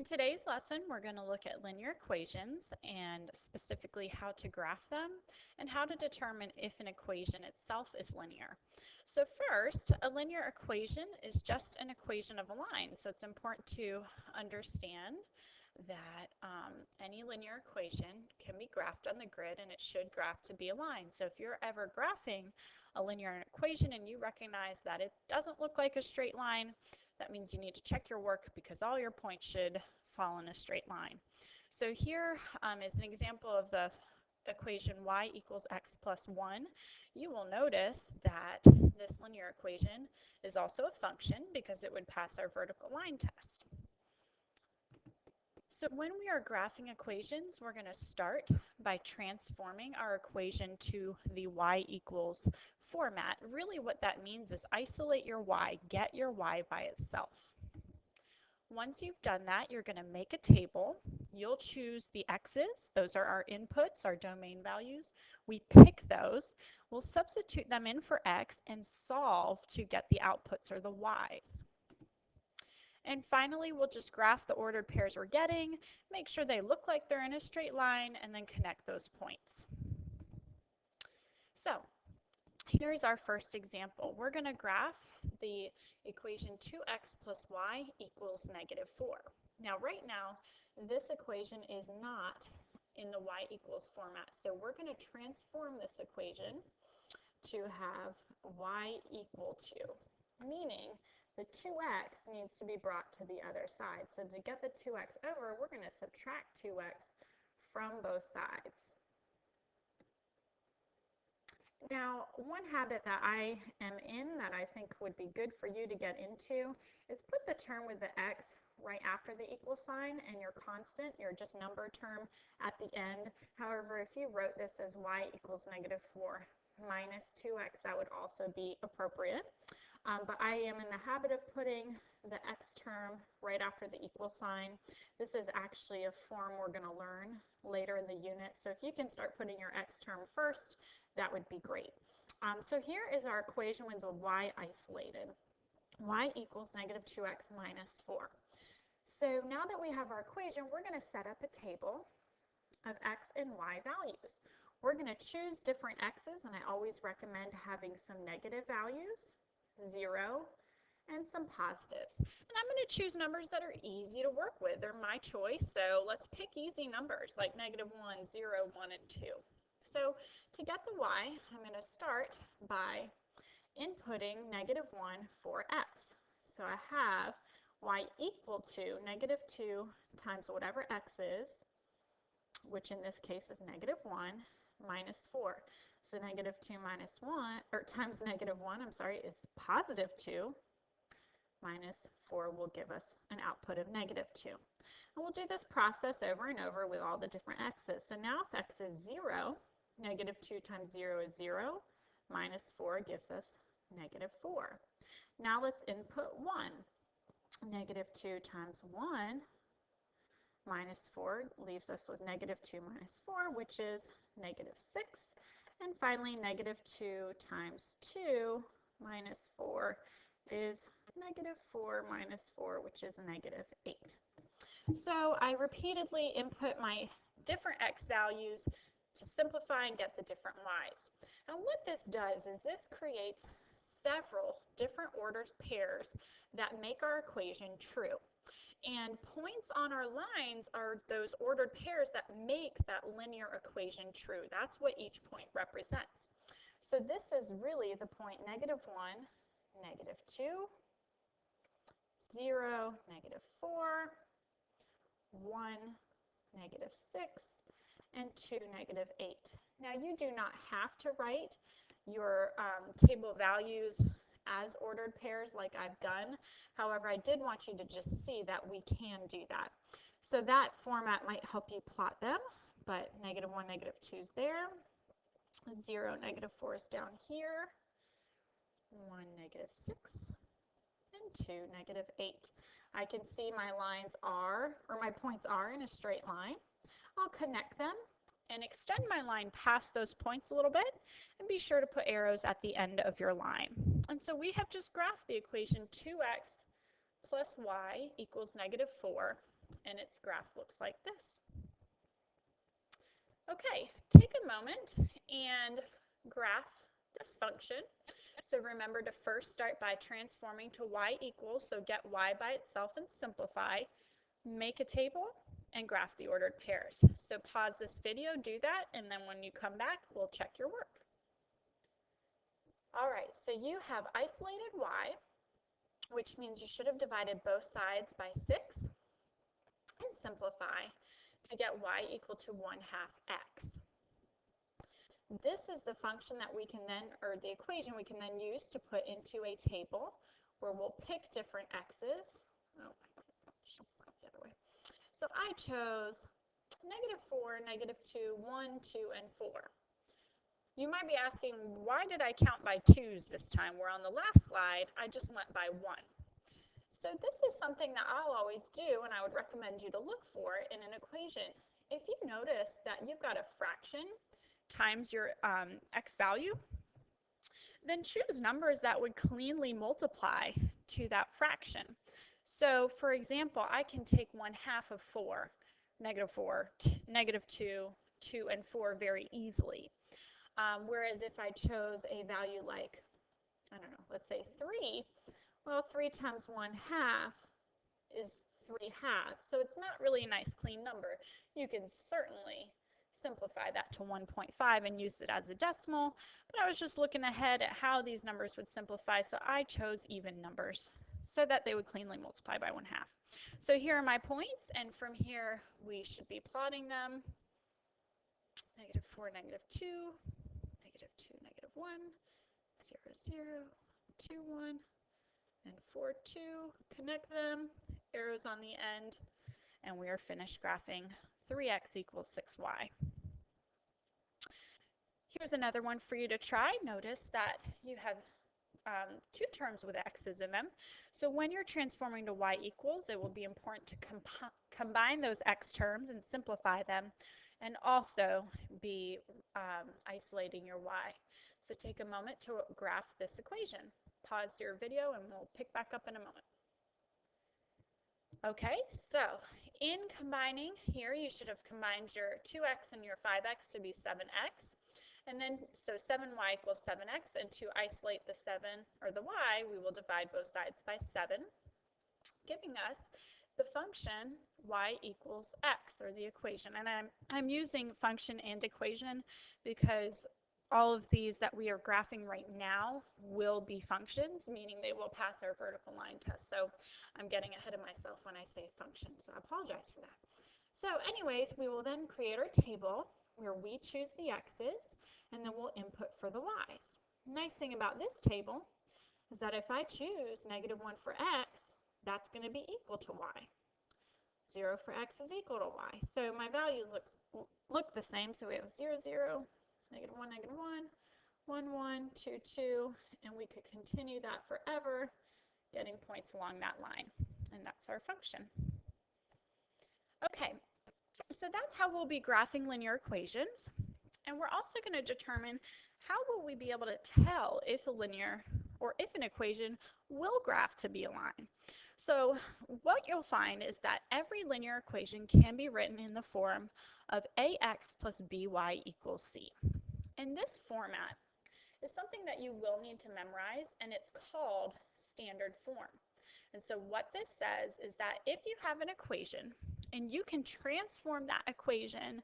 In today's lesson, we're going to look at linear equations and specifically how to graph them and how to determine if an equation itself is linear. So first, a linear equation is just an equation of a line. So it's important to understand that any linear equation can be graphed on the grid and it should graph to be a line. So if you're ever graphing a linear equation and you recognize that it doesn't look like a straight line, that means you need to check your work because all your points should fall in a straight line. So here is an example of the equation y equals x plus 1. You will notice that this linear equation is also a function because it would pass our vertical line test. So when we are graphing equations, we're going to start by transforming our equation to the y equals format. Really what that means is isolate your y, get your y by itself. Once you've done that, you're going to make a table. You'll choose the x's. Those are our inputs, our domain values. We pick those. We'll substitute them in for x and solve to get the outputs or the y's. And finally, we'll just graph the ordered pairs we're getting, make sure they look like they're in a straight line, and then connect those points. So here's our first example. We're going to graph the equation 2x plus y equals -4. Now, right now, this equation is not in the y equals format. So we're going to transform this equation to have y equal to, meaning the 2x needs to be brought to the other side. So to get the 2x over, we're going to subtract 2x from both sides. Now, one habit that I am in that I think would be good for you to get into is put the term with the x right after the equal sign and your constant, your just number term at the end. However, if you wrote this as y equals -4 minus 2x, that would also be appropriate. But I am in the habit of putting the x term right after the equal sign. This is actually a form we're going to learn later in the unit. So if you can start putting your x term first, that would be great. So here is our equation with the y isolated. Y equals -2x minus 4. So now that we have our equation, we're going to set up a table of x and y values. We're going to choose different x's, and I always recommend having some negative values, 0, and some positives. And I'm going to choose numbers that are easy to work with. They're my choice, so let's pick easy numbers like -1, 0, 1, and 2. So to get the y, I'm going to start by inputting -1 for x. So I have y equal to -2 times whatever x is, which in this case is -1, minus 4. So -2 minus 1, or times -1, I'm sorry, is +2, minus 4 will give us an output of -2. And we'll do this process over and over with all the different x's. So now if x is 0, -2 times 0 is 0, minus 4 gives us -4. Now let's input 1. -2 times 1 minus 4 leaves us with -2 minus 4, which is -6. And finally, -2 times 2 minus 4 is -4 minus 4, which is -8. So I repeatedly input my different x values to simplify and get the different y's. And what this does is this creates several different ordered pairs that make our equation true. And points on our lines are those ordered pairs that make that linear equation true. That's what each point represents. So this is really the point -1, -2, 0, -4, 1, -6, and 2, -8. Now you do not have to write your table values as ordered pairs like I've done. However, I did want you to just see that we can do that. So that format might help you plot them, but -1, -2 is there, 0, -4 is down here, 1, -6, and 2, -8. I can see my lines are, or my points are in a straight line. I'll connect them and extend my line past those points a little bit, and be sure to put arrows at the end of your line. And so we have just graphed the equation 2x plus y equals -4 and its graph looks like this. Okay, take a moment and graph this function. So remember to first start by transforming to y equals, so get y by itself and simplify, make a table, and graph the ordered pairs. So pause this video, do that, and then when you come back, we'll check your work. All right, so you have isolated y, which means you should have divided both sides by 6 and simplify to get y equal to 1/2 x. This is the function that we can then, or the equation we can then use to put into a table where we'll pick different x's. Oh, should slide the other way. So I chose -4, -2, 1, 2, and 4. You might be asking, why did I count by 2's this time, where on the last slide I just went by 1? So this is something that I'll always do, and I would recommend you to look for in an equation. If you notice that you've got a fraction times your x value, then choose numbers that would cleanly multiply to that fraction. So for example, I can take 1/2 of 4, -4, -2, 2, and 4 very easily. Whereas if I chose a value like, I don't know, let's say 3, well, 3 times 1/2 is 3/2. So it's not really a nice clean number. You can certainly simplify that to 1.5 and use it as a decimal, but I was just looking ahead at how these numbers would simplify, so I chose even numbers so that they would cleanly multiply by 1/2. So here are my points, and from here we should be plotting them. -4, -2, -2, -1, 0, 0, 2, 1, and 4, 2. Connect them, arrows on the end, and we are finished graphing 3x equals 6y. Here's another one for you to try. Notice that you have 2 terms with x's in them. So when you're transforming to y equals, it will be important to combine those x terms and simplify them, and also be isolating your y. So take a moment to graph this equation. Pause your video and we'll pick back up in a moment. Okay, so in combining here, you should have combined your 2x and your 5x to be 7x. And then, so 7y equals 7x, and to isolate the 7, or the y, we will divide both sides by 7, giving us the function y equals x, or the equation. And I'm using function and equation because all of these that we are graphing right now will be functions, meaning they will pass our vertical line test. So I'm getting ahead of myself when I say function, so I apologize for that. So anyways, we will then create our table where we choose the x's, and then we'll input for the y's. Nice thing about this table is that if I choose -1 for x, that's going to be equal to y. 0 for x is equal to y. So my values look the same. So we have 0, 0, -1, -1, 1, 1, 2, 2, and we could continue that forever, getting points along that line. And that's our function. Okay, so that's how we'll be graphing linear equations. And we're also going to determine how will we be able to tell if a linear or if an equation will graph to be a line. So what you'll find is that every linear equation can be written in the form of ax plus by equals c. And this format is something that you will need to memorize, and it's called standard form. And so what this says is that if you have an equation and you can transform that equation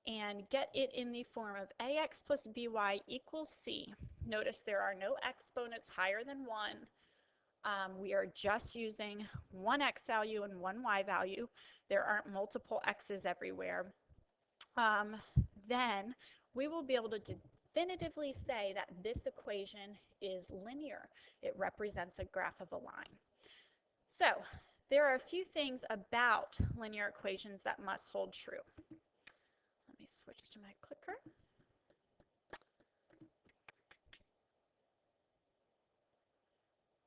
and get it in the form of ax plus by equals c. Notice there are no exponents higher than 1. We are just using one x value and one y value. There aren't multiple x's everywhere. Then we will be able to definitively say that this equation is linear. It represents a graph of a line. So there are a few things about linear equations that must hold true. Let me switch to my clicker.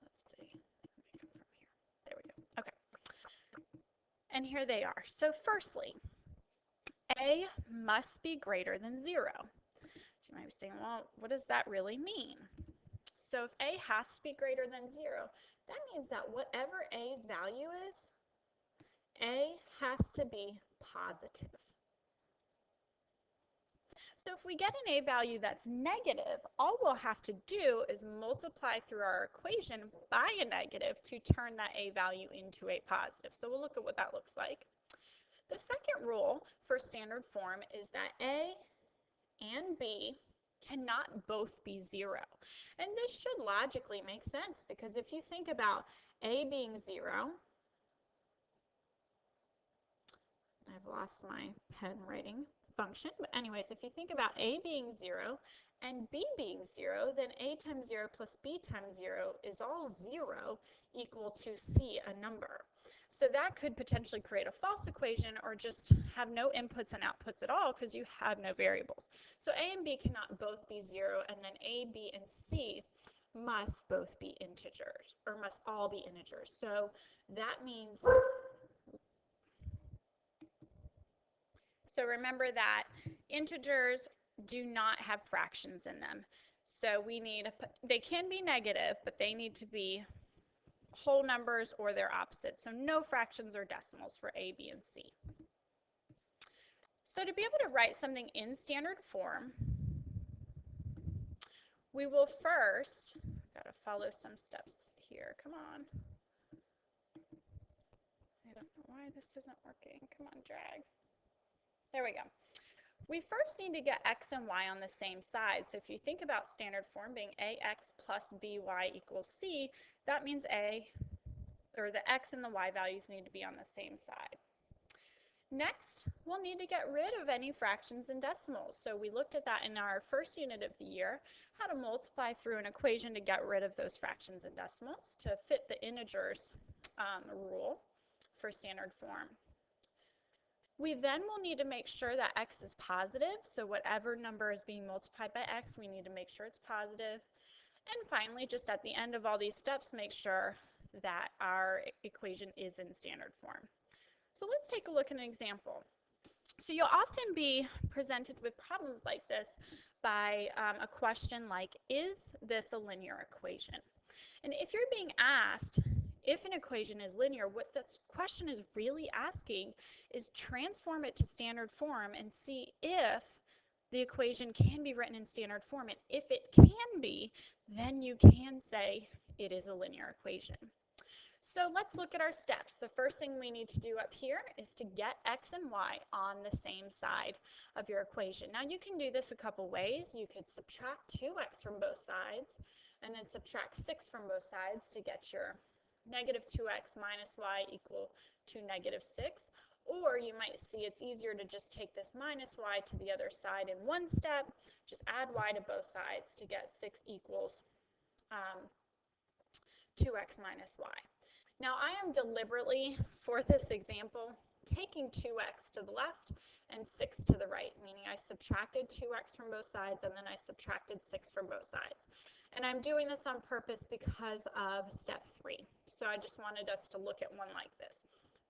Let's see. Let me come from here. There we go. Okay. And here they are. So firstly, a must be greater than 0. You might be saying, well, what does that really mean? So if a has to be greater than 0, that means that whatever a's value is, A has to be positive. So if we get an A value that's negative, all we'll have to do is multiply through our equation by a negative to turn that A value into a positive. So we'll look at what that looks like. The second rule for standard form is that A and B cannot both be 0. And this should logically make sense because if you think about A being 0, I've lost my pen writing function, but anyways, if you think about A being 0 and B being 0, then A times 0 plus B times 0 is all 0 equal to C, a number. So that could potentially create a false equation or just have no inputs and outputs at all because you have no variables. So A and B cannot both be 0, and then A, B, and C must both be integers, or must all be integers. So that means, so remember that integers do not have fractions in them. So we need, they can be negative, but they need to be whole numbers or their opposite. So no fractions or decimals for A, B, and C. So to be able to write something in standard form, we will first, gotta follow some steps here, come on. I don't know why this isn't working. Come on, drag. There we go. We first need to get x and y on the same side. So if you think about standard form being ax plus by equals c, that means the x and the y values need to be on the same side. Next, we'll need to get rid of any fractions and decimals. So we looked at that in our first unit of the year, how to multiply through an equation to get rid of those fractions and decimals to fit the integers rule for standard form. We then will need to make sure that x is positive, so whatever number is being multiplied by x, we need to make sure it's positive. And finally, just at the end of all these steps, make sure that our equation is in standard form. So let's take a look at an example. So you'll often be presented with problems like this by a question like, is this a linear equation? And if you're being asked if an equation is linear, what this question is really asking is transform it to standard form and see if the equation can be written in standard form. And if it can be, then you can say it is a linear equation. So let's look at our steps. The first thing we need to do up here is to get x and y on the same side of your equation. Now you can do this a couple ways. You could subtract 2x from both sides and then subtract 6 from both sides to get your negative 2x minus y equal to negative 6. Or you might see it's easier to just take this minus y to the other side in one step, just add y to both sides to get 6 equals 2x minus y. Now I am deliberately, for this example, taking 2x to the left and 6 to the right, meaning I subtracted 2x from both sides and then I subtracted 6 from both sides. And I'm doing this on purpose because of step 3. So I just wanted us to look at one like this.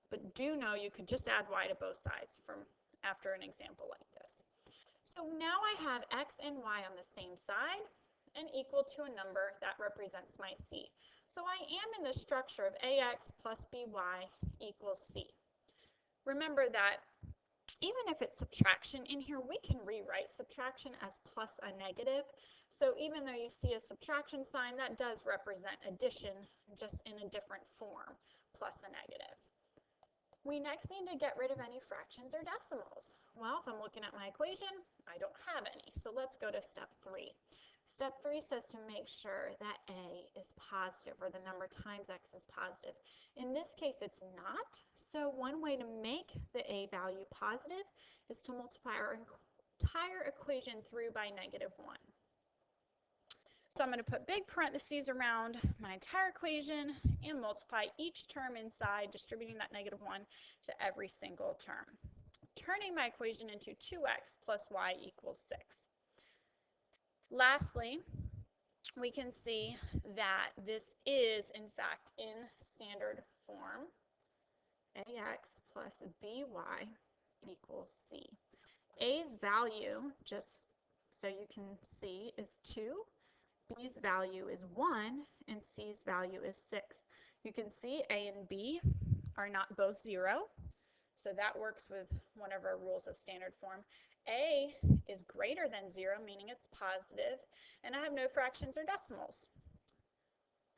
But do know you could just add y to both sides from after an example like this. So now I have x and y on the same side and equal to a number that represents my c. So I am in the structure of ax plus by equals c. Remember that even if it's subtraction in here, we can rewrite subtraction as plus a negative. So even though you see a subtraction sign, that does represent addition, just in a different form, plus a negative. We next need to get rid of any fractions or decimals. Well, if I'm looking at my equation, I don't have any. So let's go to step 3. Step 3 says to make sure that a is positive, or the number times x is positive. In this case, it's not. So one way to make the a value positive is to multiply our entire equation through by negative 1. So I'm going to put big parentheses around my entire equation and multiply each term inside, distributing that negative 1 to every single term, turning my equation into 2x plus y equals 6. Lastly, we can see that this is, in fact, in standard form, ax plus by equals c. A's value, just so you can see, is 2. B's value is 1, and C's value is 6. You can see A and B are not both 0, So that works with one of our rules of standard form. A is greater than 0, meaning it's positive, and I have no fractions or decimals.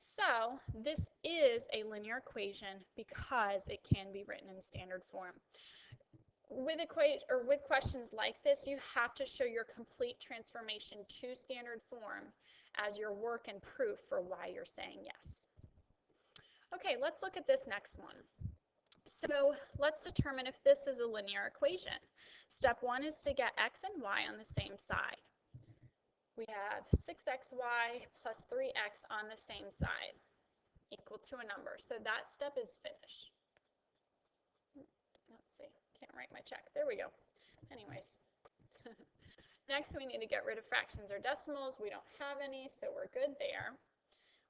So this is a linear equation because it can be written in standard form. With questions like this, you have to show your complete transformation to standard form as your work and proof for why you're saying yes. Okay, let's look at this next one. So let's determine if this is a linear equation. Step 1 is to get x and y on the same side. We have 6xy plus 3x on the same side equal to a number. So that step is finished. Let's see, can't write my check. There we go. Anyways. Next, we need to get rid of fractions or decimals. We don't have any, so we're good there.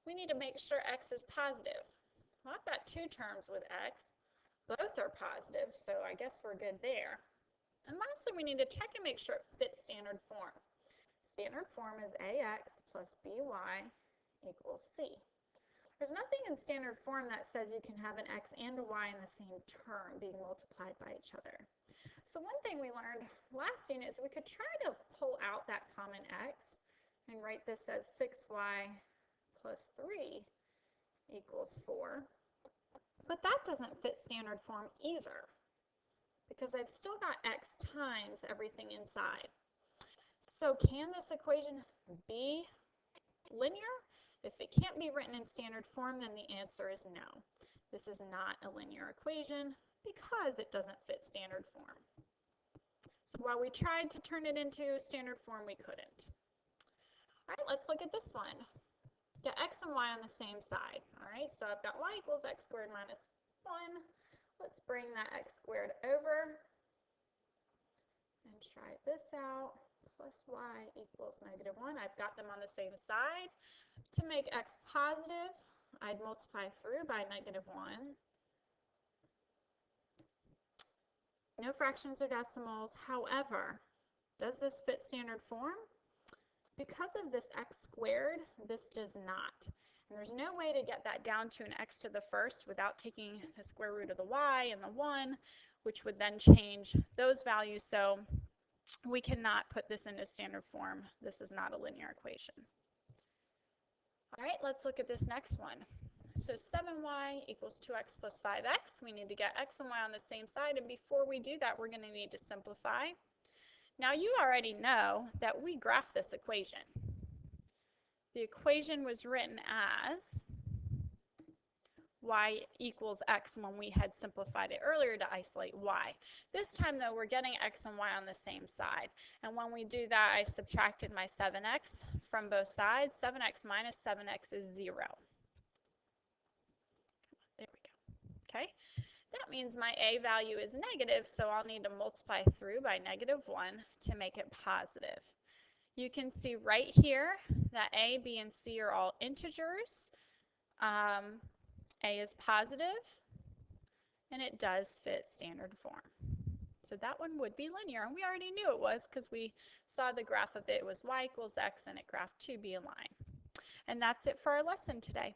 We need to make sure x is positive. Well, I've got two terms with x. Both are positive, so I guess we're good there. And lastly, we need to check and make sure it fits standard form. Standard form is ax plus by equals c. There's nothing in standard form that says you can have an x and a y in the same term being multiplied by each other. So one thing we learned last unit is we could try to pull out that common x and write this as 6y plus 3 equals 4. But that doesn't fit standard form either, because I've still got x times everything inside. So can this equation be linear? If it can't be written in standard form, then the answer is no. This is not a linear equation because it doesn't fit standard form. So while we tried to turn it into standard form, we couldn't. All right, let's look at this one. Get x and y on the same side. All right, so I've got y equals x squared minus 1. Let's bring that x squared over and try this out. Plus y equals negative 1. I've got them on the same side. To make x positive, I'd multiply through by negative 1. No fractions or decimals. However, does this fit standard form? Because of this x squared, this does not. And there's no way to get that down to an x to the first without taking the square root of the y and the 1, which would then change those values. So we cannot put this into standard form. This is not a linear equation. All right, let's look at this next one. So 7y equals 2x plus 5x. We need to get x and y on the same side, and before we do that, we're going to need to simplify. Now you already know that we graphed this equation. The equation was written as y equals x when we had simplified it earlier to isolate y. This time though, we're getting x and y on the same side. And when we do that, I subtracted my 7x from both sides. 7x minus 7x is 0. There we go. Okay. That means my a value is negative, so I'll need to multiply through by negative 1 to make it positive. You can see right here that a, b, and c are all integers. A is positive, and it does fit standard form. So that one would be linear, and we already knew it was because we saw the graph of it. It was y equals x, and it graphed to be a line. And that's it for our lesson today.